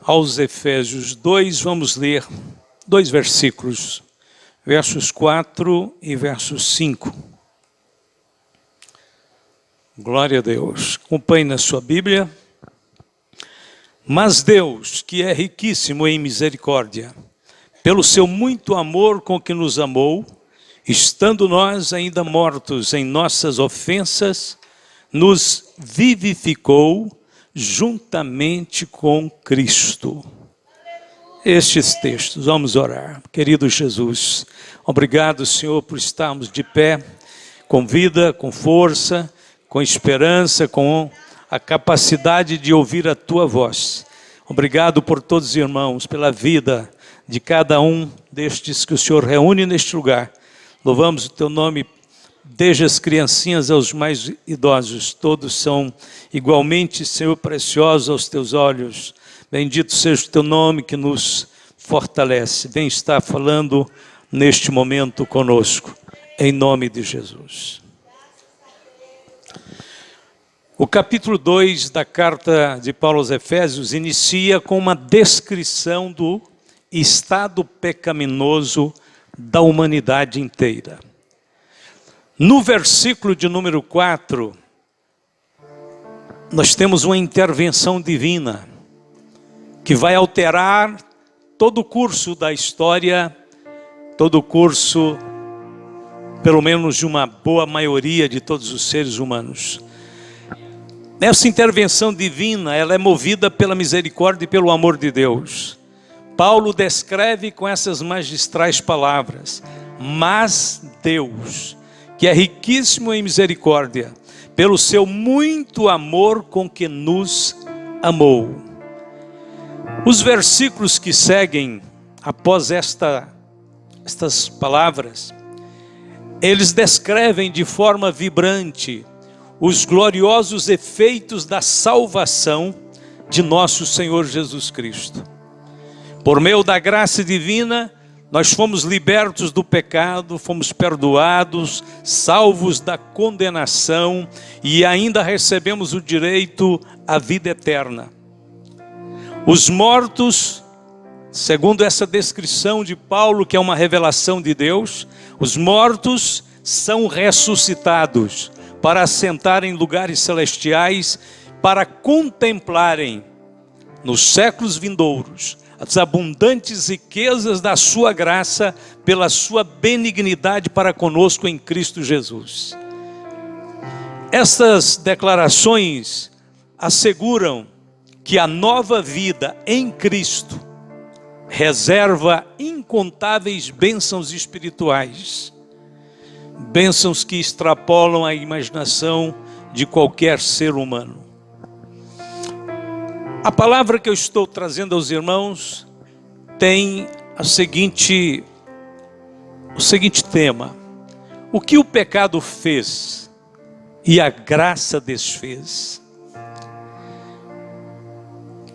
aos Efésios 2, vamos ler 2 versículos, versos 4 e versos 5. Glória a Deus. Acompanhe na sua Bíblia. Mas Deus, que é riquíssimo em misericórdia, pelo seu muito amor com que nos amou, estando nós ainda mortos em nossas ofensas, nos vivificou juntamente com Cristo. Estes textos, vamos orar. Querido Jesus, obrigado, Senhor, por estarmos de pé, com vida, com força, com esperança, com a capacidade de ouvir a Tua voz. Obrigado por todos os irmãos, pela vida de cada um destes que o Senhor reúne neste lugar. Louvamos o Teu nome, desde as criancinhas aos mais idosos, todos são igualmente, Senhor, preciosos aos Teus olhos. Bendito seja o Teu nome que nos fortalece. Vem estar falando neste momento conosco, em nome de Jesus. O capítulo 2 da carta de Paulo aos Efésios inicia com uma descrição do estado pecaminoso da humanidade inteira. No versículo de número 4, nós temos uma intervenção divina que vai alterar todo o curso da história, todo o curso, pelo menos de uma boa maioria de todos os seres humanos. Essa intervenção divina, ela é movida pela misericórdia e pelo amor de Deus. Paulo descreve com essas magistrais palavras: mas Deus, que é riquíssimo em misericórdia, pelo seu muito amor com que nos amou. Os versículos que seguem após estas palavras, eles descrevem de forma vibrante os gloriosos efeitos da salvação de nosso Senhor Jesus Cristo. Por meio da graça divina, nós fomos libertos do pecado, fomos perdoados, salvos da condenação e ainda recebemos o direito à vida eterna. Os mortos, segundo essa descrição de Paulo, que é uma revelação de Deus, os mortos são ressuscitados para assentar em lugares celestiais, para contemplarem nos séculos vindouros as abundantes riquezas da sua graça, pela sua benignidade para conosco em Cristo Jesus. Essas declarações asseguram que a nova vida em Cristo reserva incontáveis bênçãos espirituais, bênçãos que extrapolam a imaginação de qualquer ser humano. A palavra que eu estou trazendo aos irmãos tem o seguinte tema: o que o pecado fez e a graça desfez.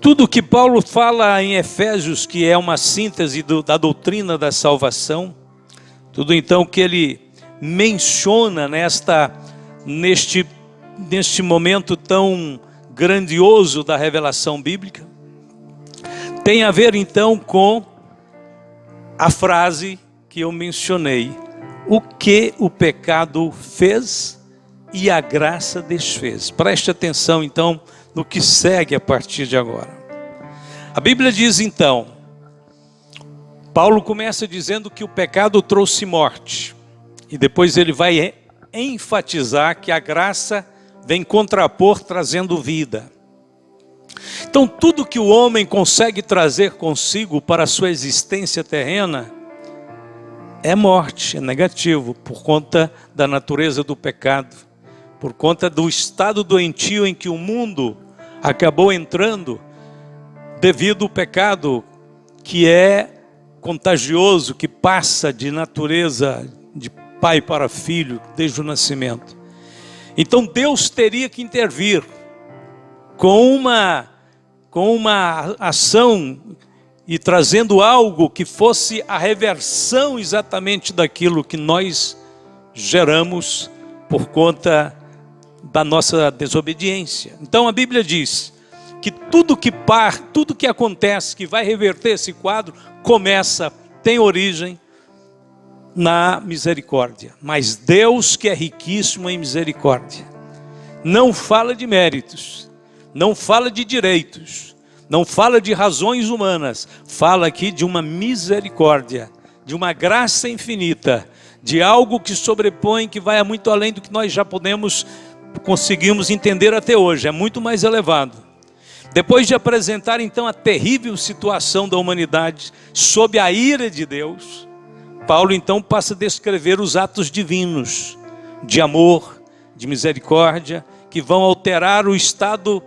Tudo que Paulo fala em Efésios, que é uma síntese da doutrina da salvação, tudo então que ele menciona neste momento tão grandioso da revelação bíblica, tem a ver então com a frase que eu mencionei: o que o pecado fez e a graça desfez. Preste atenção então no que segue a partir de agora. A Bíblia diz então, Paulo começa dizendo que o pecado trouxe morte, e depois ele vai enfatizar que a graça vem contrapor trazendo vida. Então tudo que o homem consegue trazer consigo para a sua existência terrena é morte, é negativo, por conta da natureza do pecado, por conta do estado doentio em que o mundo acabou entrando devido ao pecado, que é contagioso, que passa de natureza de pai para filho desde o nascimento. Então Deus teria que intervir com uma ação e trazendo algo que fosse a reversão exatamente daquilo que nós geramos por conta da nossa desobediência. Então a Bíblia diz que tudo que acontece, que vai reverter esse quadro, tem origem na misericórdia. Mas Deus, que é riquíssimo em misericórdia, não fala de méritos, não fala de direitos, não fala de razões humanas, fala aqui de uma misericórdia, de uma graça infinita, de algo que sobrepõe, que vai muito além do que nós já conseguimos entender até hoje, é muito mais elevado. Depois de apresentar então a terrível situação da humanidade sob a ira de Deus, Paulo então passa a descrever os atos divinos de amor, de misericórdia, que vão alterar o estado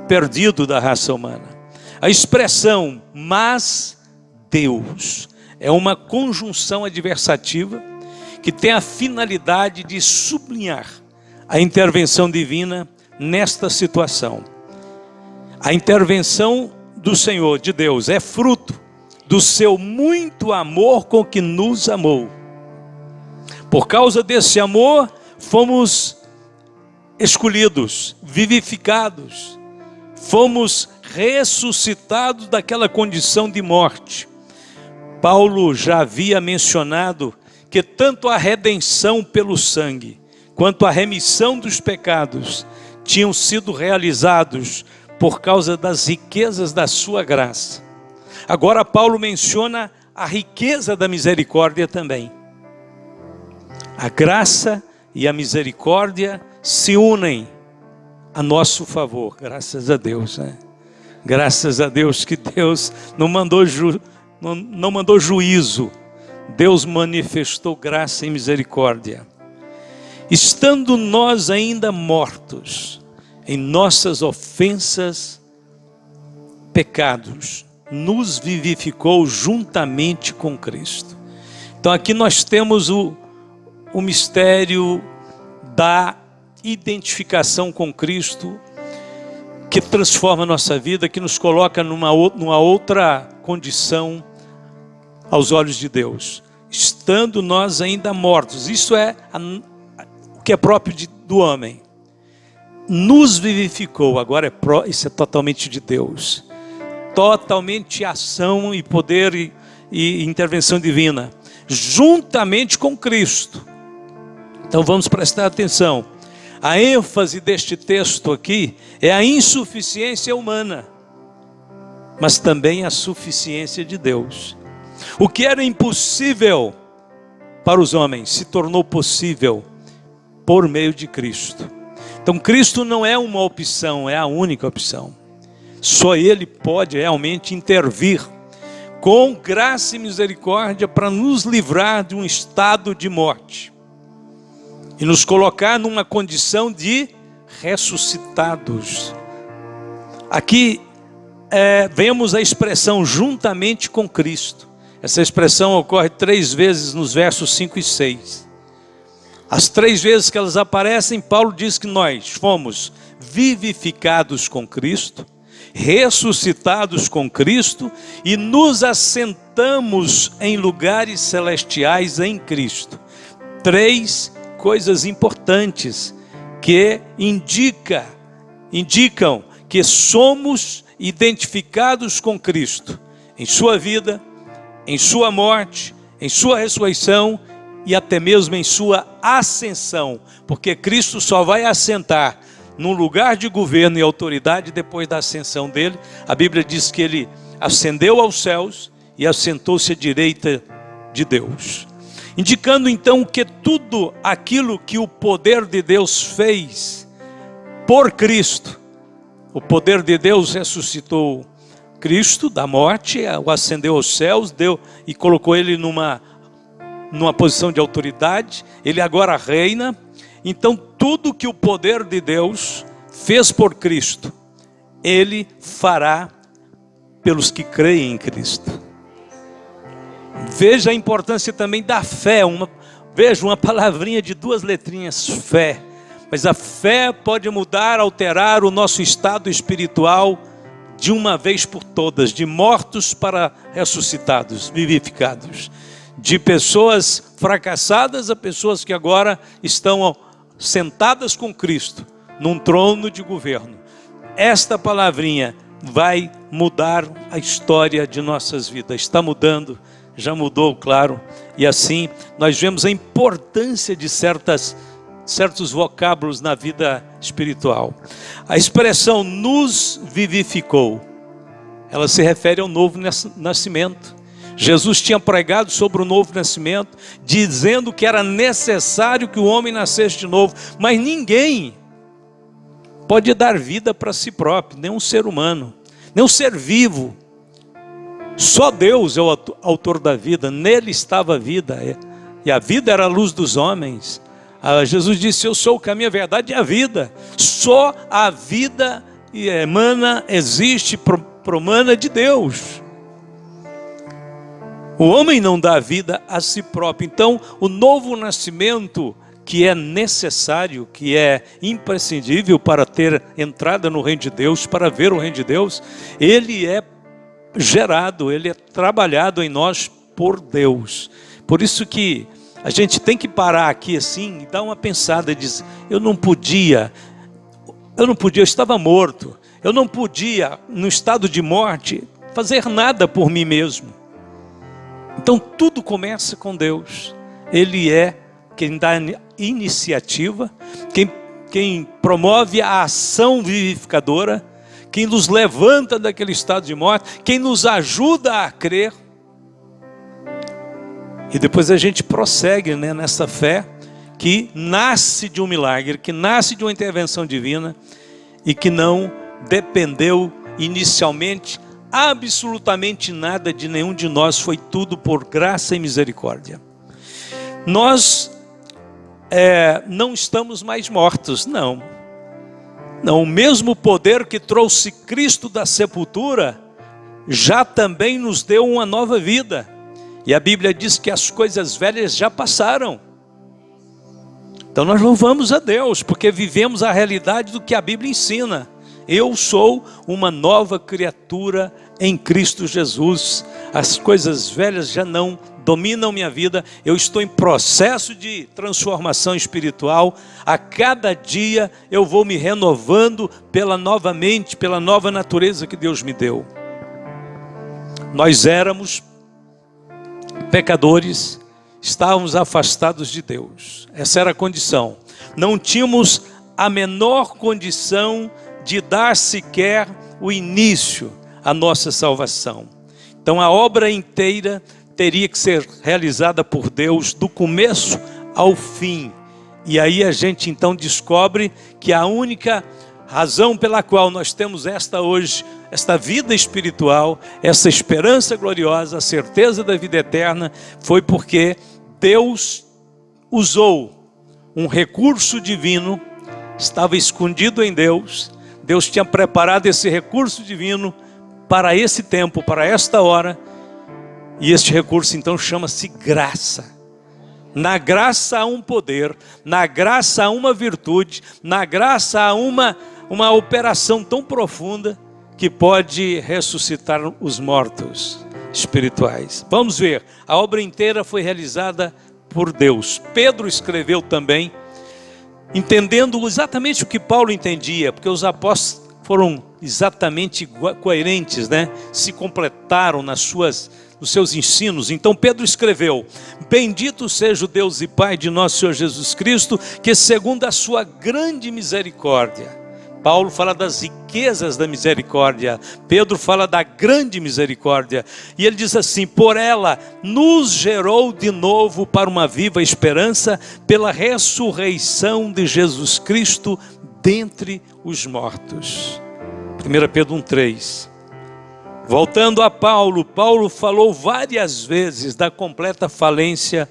perdido da raça humana. A expressão "mas Deus" é uma conjunção adversativa que tem a finalidade de sublinhar a intervenção divina nesta situação. A intervenção do Senhor, de Deus, é fruto do seu muito amor com que nos amou. Por causa desse amor, fomos escolhidos, vivificados, fomos ressuscitados daquela condição de morte. Paulo já havia mencionado que tanto a redenção pelo sangue, quanto a remissão dos pecados, tinham sido realizados por causa das riquezas da sua graça. Agora Paulo menciona a riqueza da misericórdia também. A graça e a misericórdia se unem a nosso favor, graças a Deus, né? Graças a Deus que Deus não mandou juízo, Deus manifestou graça e misericórdia. Estando nós ainda mortos em nossas ofensas, pecados, nos vivificou juntamente com Cristo. Então aqui nós temos o mistério da identificação com Cristo, que transforma a nossa vida, que nos coloca numa outra condição aos olhos de Deus. Estando nós ainda mortos, isso é o que é próprio do homem. Nos vivificou, agora isso é totalmente de Deus. Totalmente ação e poder e intervenção divina, juntamente com Cristo. Então vamos prestar atenção. A ênfase deste texto aqui é a insuficiência humana, mas também a suficiência de Deus. O que era impossível para os homens se tornou possível por meio de Cristo. Então Cristo não é uma opção, é a única opção. Só Ele pode realmente intervir com graça e misericórdia para nos livrar de um estado de morte e nos colocar numa condição de ressuscitados. Aqui vemos a expressão juntamente com Cristo. Essa expressão ocorre 3 vezes nos versos 5 e 6. As 3 vezes que elas aparecem, Paulo diz que nós fomos vivificados com Cristo, ressuscitados com Cristo e nos assentamos em lugares celestiais em Cristo. 3 coisas importantes que indicam que somos identificados com Cristo em sua vida, em sua morte, em sua ressurreição e até mesmo em sua ascensão, porque Cristo só vai assentar num lugar de governo e autoridade depois da ascensão dele. A Bíblia diz que ele ascendeu aos céus e assentou-se à direita de Deus, indicando então que tudo aquilo que o poder de Deus fez por Cristo, o poder de Deus ressuscitou Cristo da morte, o ascendeu aos céus, deu e colocou ele numa posição de autoridade. Ele agora reina. Então tudo que o poder de Deus fez por Cristo, Ele fará pelos que creem em Cristo. Veja a importância também da fé. Veja uma palavrinha de 2 letrinhas, fé. Mas a fé pode mudar, alterar o nosso estado espiritual de uma vez por todas, de mortos para ressuscitados, vivificados, de pessoas fracassadas a pessoas que agora estão sentadas com Cristo num trono de governo. esta palavrinha vai mudar a história de nossas vidas. Está mudando, já mudou, claro. E assim nós vemos a importância de certos vocábulos na vida espiritual. A expressão nos vivificou, ela se refere ao novo nascimento. Jesus tinha pregado sobre o novo nascimento, dizendo que era necessário que o homem nascesse de novo, mas ninguém pode dar vida para si próprio, nenhum ser humano, nenhum ser vivo. Só Deus é o autor da vida, nele estava a vida, e a vida era a luz dos homens. Jesus disse: eu sou o caminho, a verdade e a vida. Só a vida existe, promana de Deus. O homem não dá vida a si próprio. Então, o novo nascimento, que é necessário, que é imprescindível para ter entrada no reino de Deus, para ver o reino de Deus, ele é gerado, ele é trabalhado em nós por Deus. Por isso que a gente tem que parar aqui assim e dar uma pensada e dizer: eu não podia, eu estava morto, eu não podia, no estado de morte, fazer nada por mim mesmo. Então tudo começa com Deus. Ele é quem dá iniciativa, quem promove a ação vivificadora, quem nos levanta daquele estado de morte, quem nos ajuda a crer. E depois a gente prossegue, nessa fé que nasce de um milagre, que nasce de uma intervenção divina e que não dependeu inicialmente absolutamente nada de nenhum de nós, foi tudo por graça e misericórdia. Nós não estamos mais mortos, não. O mesmo poder que trouxe Cristo da sepultura já também nos deu uma nova vida. E a Bíblia diz que as coisas velhas já passaram. Então nós louvamos a Deus, porque vivemos a realidade do que a Bíblia ensina. Eu sou uma nova criatura em Cristo Jesus. As coisas velhas já não dominam minha vida. Eu estou em processo de transformação espiritual. A cada dia eu vou me renovando pela nova mente, pela nova natureza que Deus me deu. Nós éramos pecadores, estávamos afastados de Deus. Essa era a condição. Não tínhamos a menor condição de dar sequer o início à nossa salvação. Então a obra inteira teria que ser realizada por Deus do começo ao fim. E aí a gente então descobre que a única razão pela qual nós temos esta vida espiritual, essa esperança gloriosa, a certeza da vida eterna, foi porque Deus usou um recurso divino, estava escondido em Deus. Deus tinha preparado esse recurso divino para esse tempo, para esta hora, e este recurso então chama-se graça. Na graça há um poder, na graça há uma virtude, na graça há uma operação tão profunda que pode ressuscitar os mortos espirituais. Vamos ver, a obra inteira foi realizada por Deus. Pedro escreveu também, entendendo exatamente o que Paulo entendia, porque os apóstolos foram exatamente coerentes, se completaram nos seus ensinos. Então Pedro escreveu: bendito seja o Deus e Pai de nosso Senhor Jesus Cristo, que segundo a sua grande misericórdia. Paulo fala das riquezas da misericórdia, Pedro fala da grande misericórdia, e ele diz assim: por ela nos gerou de novo para uma viva esperança, pela ressurreição de Jesus Cristo dentre os mortos. 1 Pedro 1,3. Voltando a Paulo, Paulo falou várias vezes da completa falência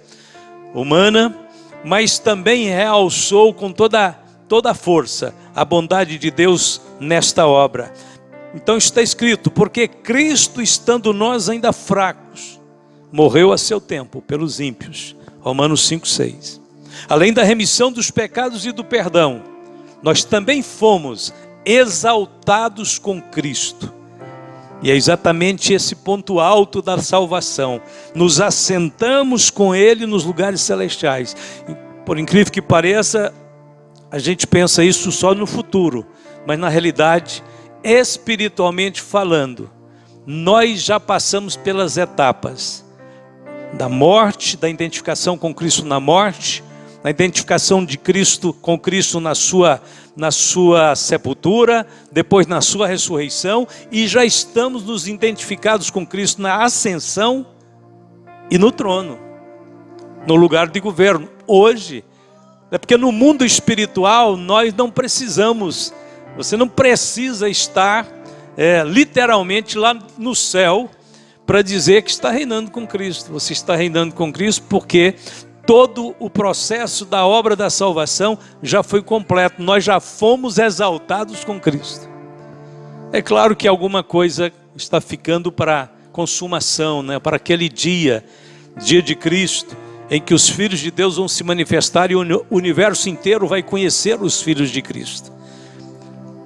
humana, mas também realçou com toda a força a bondade de Deus nesta obra. Então está escrito: porque Cristo, estando nós ainda fracos, morreu a seu tempo pelos ímpios. Romanos 5,6. Além da remissão dos pecados e do perdão, nós também fomos exaltados com Cristo. E é exatamente esse ponto alto da salvação. Nos assentamos com Ele nos lugares celestiais. Por incrível que pareça, a gente pensa isso só no futuro, mas na realidade, espiritualmente falando, nós já passamos pelas etapas da morte, da identificação com Cristo na morte, na identificação de Cristo com Cristo na sua sepultura, depois na sua ressurreição, e já estamos nos identificados com Cristo na ascensão e no trono, no lugar de governo. Hoje, é porque no mundo espiritual nós não precisamos, você não precisa estar literalmente lá no céu para dizer que está reinando com Cristo. Você está reinando com Cristo porque todo o processo da obra da salvação já foi completo. Nós já fomos exaltados com Cristo. É claro que alguma coisa está ficando para consumação, né? Para aquele dia de Cristo, em que os filhos de Deus vão se manifestar e o universo inteiro vai conhecer os filhos de Cristo.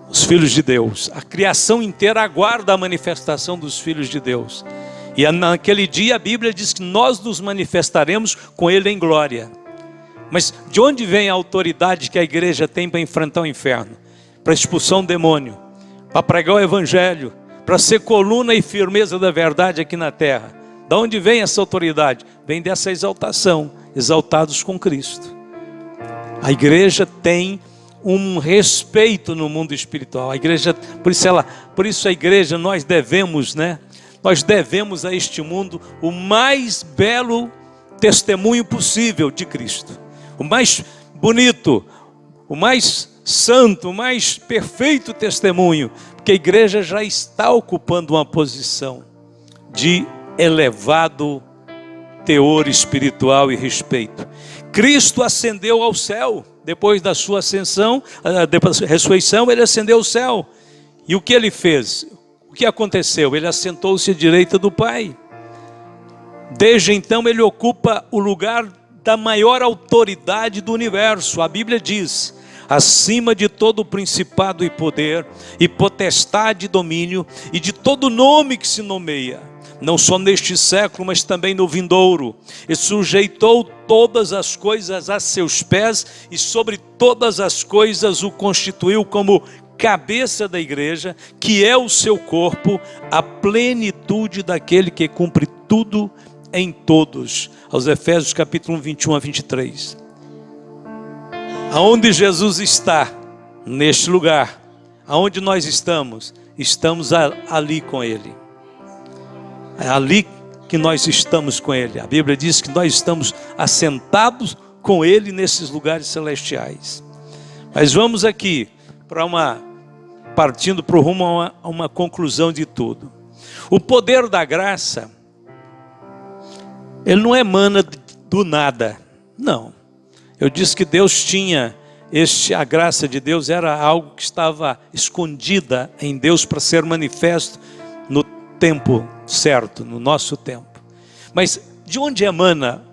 Os filhos de Deus. A criação inteira aguarda a manifestação dos filhos de Deus. E naquele dia a Bíblia diz que nós nos manifestaremos com Ele em glória. Mas de onde vem a autoridade que a igreja tem para enfrentar o inferno? Para expulsar um demônio, para pregar o evangelho, para ser coluna e firmeza da verdade aqui na terra. De onde vem essa autoridade? Vem dessa exaltação, exaltados com Cristo. A igreja tem um respeito no mundo espiritual. A igreja, por isso a igreja, nós devemos, né? Nós devemos a este mundo o mais belo testemunho possível de Cristo. O mais bonito, o mais santo, o mais perfeito testemunho. Porque a igreja já está ocupando uma posição de elevado teor espiritual e respeito. Cristo ascendeu ao céu. Depois da sua ascensão, depois da ressurreição, ele ascendeu ao céu. E o que ele fez? O que aconteceu? Ele assentou-se à direita do Pai. Desde então ele ocupa o lugar da maior autoridade do universo. A Bíblia diz: acima de todo principado e poder, e potestade e domínio, e de todo nome que se nomeia, não só neste século, mas também no vindouro, e sujeitou todas as coisas a seus pés, e sobre todas as coisas o constituiu como cabeça da igreja, que é o seu corpo, a plenitude daquele que cumpre tudo em todos. Aos Efésios capítulo 1, 21 a 23. Aonde Jesus está, neste lugar, aonde nós estamos ali com Ele. É ali que nós estamos com Ele. A Bíblia diz que nós estamos assentados com Ele nesses lugares celestiais. Mas vamos aqui partindo para o rumo a uma conclusão de tudo. O poder da graça, ele não emana do nada. Não. Eu disse que Deus tinha, a graça de Deus era algo que estava escondida em Deus para ser manifesto no tempo certo, no nosso tempo. Mas de onde emana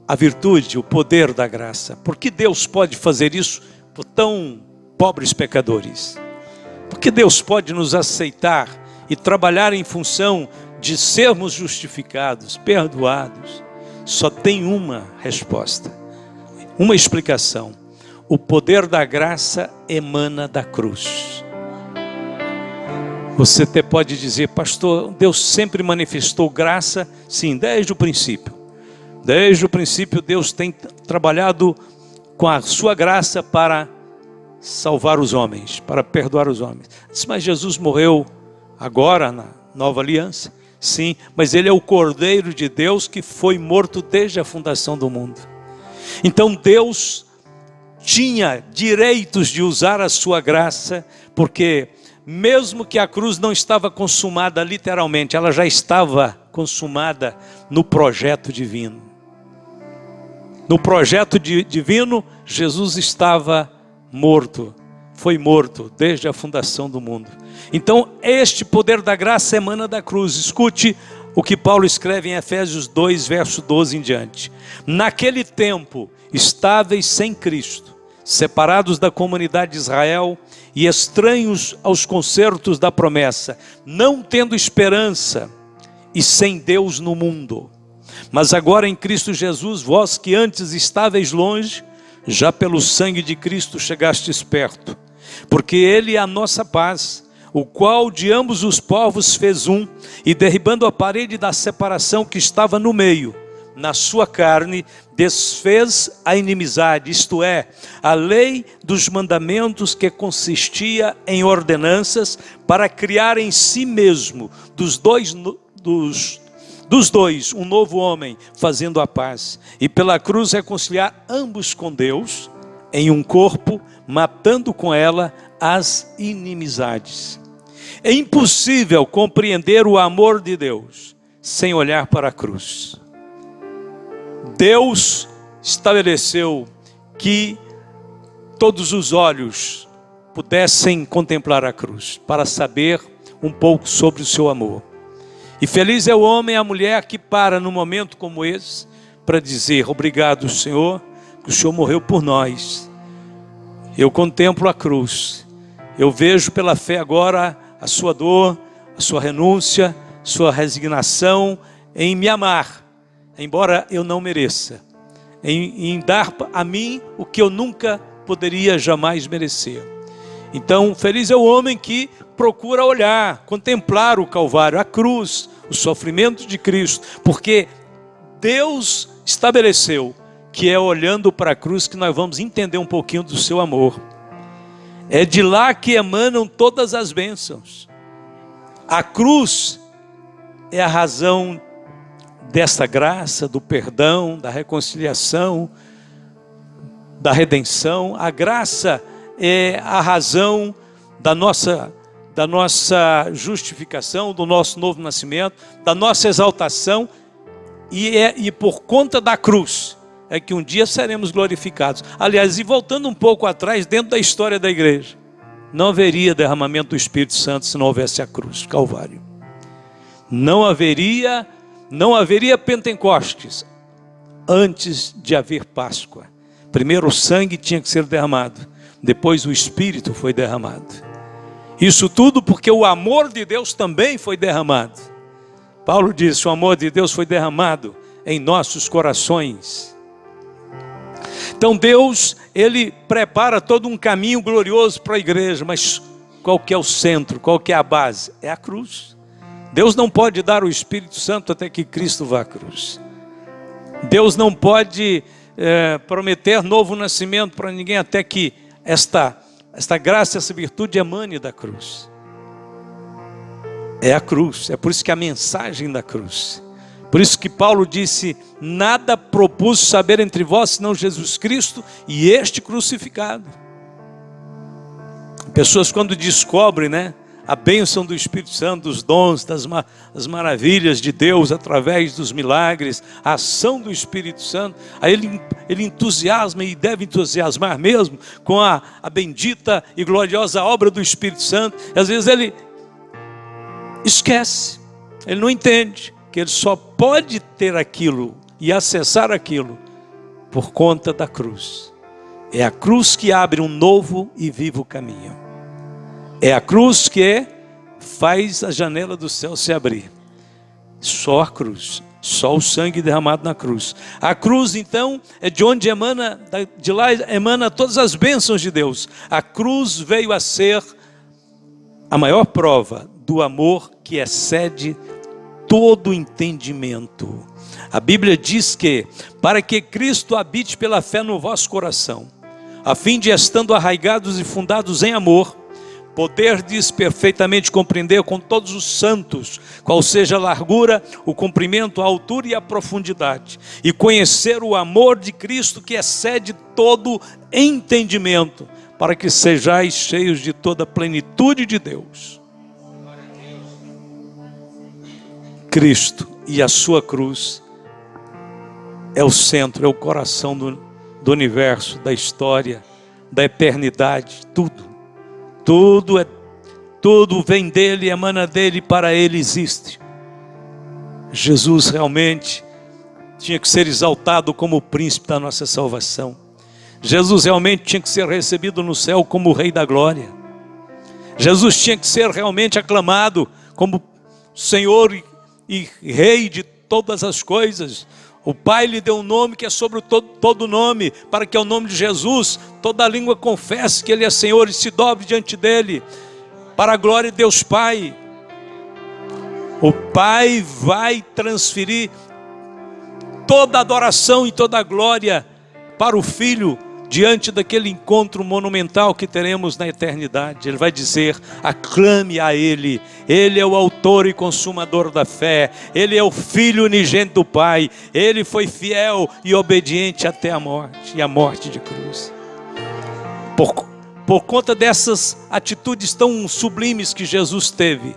a virtude, o poder da graça? Por que Deus pode fazer isso por tão pobres pecadores? Por que Deus pode nos aceitar e trabalhar em função de sermos justificados, perdoados? Só tem uma resposta, uma explicação. O poder da graça emana da cruz. Você até pode dizer: pastor, Deus sempre manifestou graça. Sim, desde o princípio. Desde o princípio Deus tem trabalhado com a sua graça para salvar os homens, para perdoar os homens. Mas Jesus morreu agora na nova aliança. Sim, mas Ele é o Cordeiro de Deus que foi morto desde a fundação do mundo. Então Deus tinha direitos de usar a sua graça, porque mesmo que a cruz não estava consumada literalmente, ela já estava consumada no projeto divino. No projeto divino, Jesus estava morto, foi morto desde a fundação do mundo. Então este poder da graça emana da cruz. Escute o que Paulo escreve em Efésios 2, verso 12 em diante. Naquele tempo, estáveis sem Cristo, separados da comunidade de Israel e estranhos aos concertos da promessa, não tendo esperança e sem Deus no mundo. Mas agora em Cristo Jesus, vós que antes estáveis longe, já pelo sangue de Cristo chegastes perto, porque Ele é a nossa paz, o qual de ambos os povos fez um, e derribando a parede da separação que estava no meio, na sua carne, desfez a inimizade, isto é, a lei dos mandamentos que consistia em ordenanças, para criar em si mesmo dos dois um novo homem, fazendo a paz, e pela cruz reconciliar ambos com Deus, em um corpo, matando com ela as inimizades. É impossível compreender o amor de Deus sem olhar para a cruz. Deus estabeleceu que todos os olhos pudessem contemplar a cruz, para saber um pouco sobre o seu amor. E feliz é o homem e a mulher que para num momento como esse, para dizer: obrigado, Senhor, que o Senhor morreu por nós. Eu contemplo a cruz, eu vejo pela fé agora a sua dor, a sua renúncia, a sua resignação em me amar, embora eu não mereça, em dar a mim o que eu nunca poderia jamais merecer. Então, feliz é o homem que procura olhar, contemplar o Calvário, a cruz, o sofrimento de Cristo, porque Deus estabeleceu que é olhando para a cruz que nós vamos entender um pouquinho do seu amor. É de lá que emanam todas as bênçãos. A cruz é a razão dessa graça, do perdão, da reconciliação, da redenção. A graça é a razão da nossa justificação, do nosso novo nascimento, da nossa exaltação, e por conta da cruz é que um dia seremos glorificados. Aliás, e voltando um pouco atrás, dentro da história da igreja, não haveria derramamento do Espírito Santo se não houvesse a cruz, Calvário. Não haveria Pentecostes antes de haver Páscoa. Primeiro o sangue tinha que ser derramado, depois o Espírito foi derramado. Isso tudo porque o amor de Deus também foi derramado. Paulo disse: o amor de Deus foi derramado em nossos corações. Então Deus, Ele prepara todo um caminho glorioso para a igreja, mas qual que é o centro, qual que é a base? É a cruz. Deus não pode dar o Espírito Santo até que Cristo vá à cruz. Deus não pode prometer novo nascimento para ninguém até que esta graça, essa virtude emane da cruz. É a cruz, é por isso que a mensagem da cruz. Por isso que Paulo disse: nada propus saber entre vós senão Jesus Cristo e este crucificado. Pessoas quando descobrem, a bênção do Espírito Santo, dos dons, das maravilhas de Deus através dos milagres, a ação do Espírito Santo, aí ele entusiasma, e deve entusiasmar mesmo, com a bendita e gloriosa obra do Espírito Santo. E às vezes ele esquece, ele não entende que ele só pode ter aquilo e acessar aquilo por conta da cruz. É a cruz que abre um novo e vivo caminho. É a cruz que faz a janela do céu se abrir. Só a cruz, só o sangue derramado na cruz. A cruz, então, é de onde de lá emana todas as bênçãos de Deus. A cruz veio a ser a maior prova do amor que excede todo entendimento. A Bíblia diz que, para que Cristo habite pela fé no vosso coração, a fim de, estando arraigados e fundados em amor, poderdes perfeitamente compreender com todos os santos qual seja a largura, o comprimento, a altura e a profundidade, e conhecer o amor de Cristo que excede todo entendimento, para que sejais cheios de toda a plenitude de Deus. Cristo e a sua cruz é o centro, é o coração do universo, da história, da eternidade. Tudo vem dele, emana dele, para ele existe. Jesus realmente tinha que ser exaltado como o príncipe da nossa salvação. Jesus realmente tinha que ser recebido no céu como o Rei da Glória. Jesus tinha que ser realmente aclamado como Senhor e Rei de todas as coisas, O Pai lhe deu um nome que é sobre todo nome, para que ao nome de Jesus toda língua confesse que Ele é Senhor e se dobre diante dEle, para a glória de Deus Pai. O Pai vai transferir toda a adoração e toda a glória para o Filho, diante daquele encontro monumental que teremos na eternidade. Ele vai dizer: aclame a Ele, Ele é o autor e consumador da fé, Ele é o Filho unigênito do Pai, Ele foi fiel e obediente até a morte, e a morte de cruz. Por conta dessas atitudes tão sublimes que Jesus teve,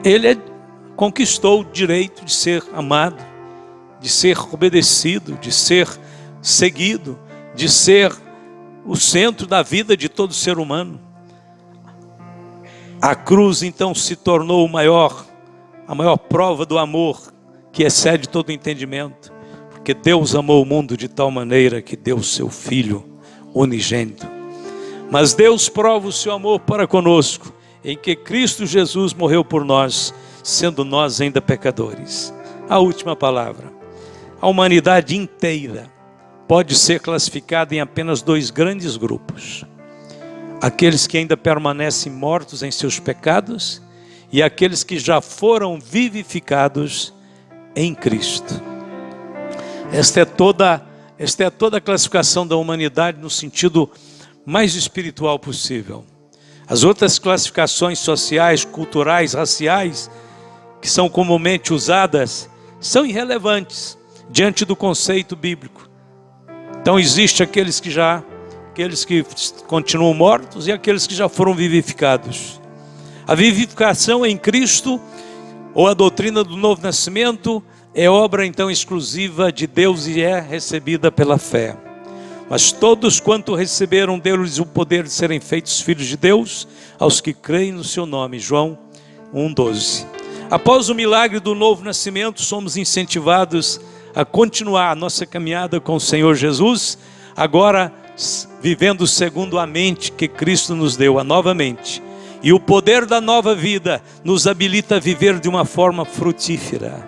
Ele conquistou o direito de ser amado, de ser obedecido, de ser seguido, de ser o centro da vida de todo ser humano. A cruz então se tornou a maior prova do amor que excede todo entendimento, porque Deus amou o mundo de tal maneira que deu o seu Filho unigênito. Mas Deus prova o seu amor para conosco, em que Cristo Jesus morreu por nós, sendo nós ainda pecadores. A última palavra: a humanidade inteira pode ser classificada em apenas dois grandes grupos: aqueles que ainda permanecem mortos em seus pecados e aqueles que já foram vivificados em Cristo. Esta é toda a classificação da humanidade no sentido mais espiritual possível. As outras classificações sociais, culturais, raciais, que são comumente usadas, são irrelevantes diante do conceito bíblico. Então existe aqueles que continuam mortos e aqueles que já foram vivificados. A vivificação em Cristo, ou a doutrina do novo nascimento, é obra então exclusiva de Deus e é recebida pela fé. Mas todos quanto receberam, deu-lhes o poder de serem feitos filhos de Deus, aos que creem no seu nome. João 1,12. Após o milagre do novo nascimento, somos incentivados a continuar a nossa caminhada com o Senhor Jesus, agora vivendo segundo a mente que Cristo nos deu, a nova mente. E o poder da nova vida nos habilita a viver de uma forma frutífera.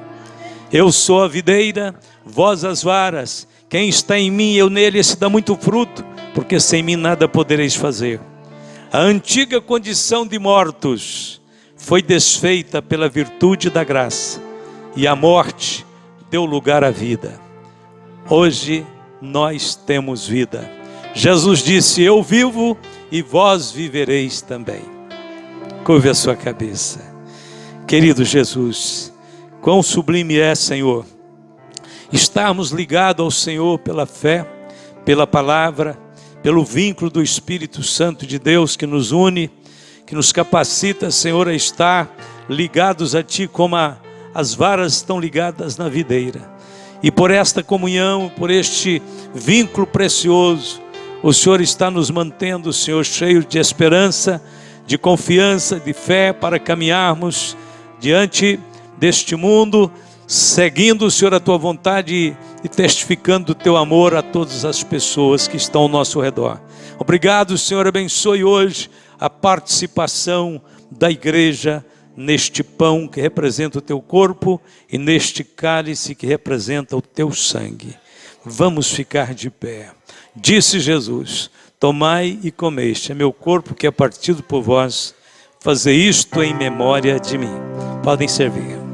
Eu sou a videira, vós as varas. Quem está em mim, eu nele, esse dá muito fruto, porque sem mim nada podereis fazer. A antiga condição de mortos foi desfeita pela virtude da graça, e a morte deu lugar à vida. Hoje nós temos vida. Jesus disse: eu vivo e vós vivereis também. Curve a sua cabeça. Querido Jesus, quão sublime é, Senhor, estarmos ligados ao Senhor pela fé, pela palavra, pelo vínculo do Espírito Santo de Deus que nos une, que nos capacita, Senhor, a estar ligados a Ti como as varas estão ligadas na videira. E por esta comunhão, por este vínculo precioso, o Senhor está nos mantendo, Senhor, cheios de esperança, de confiança, de fé, para caminharmos diante deste mundo, seguindo, Senhor, a Tua vontade e testificando o Teu amor a todas as pessoas que estão ao nosso redor. Obrigado, Senhor, abençoe hoje a participação da igreja neste pão que representa o Teu corpo e neste cálice que representa o Teu sangue. Vamos ficar de pé. Disse Jesus: tomai e comei, este é meu corpo que é partido por vós, fazei isto em memória de mim. Podem servir.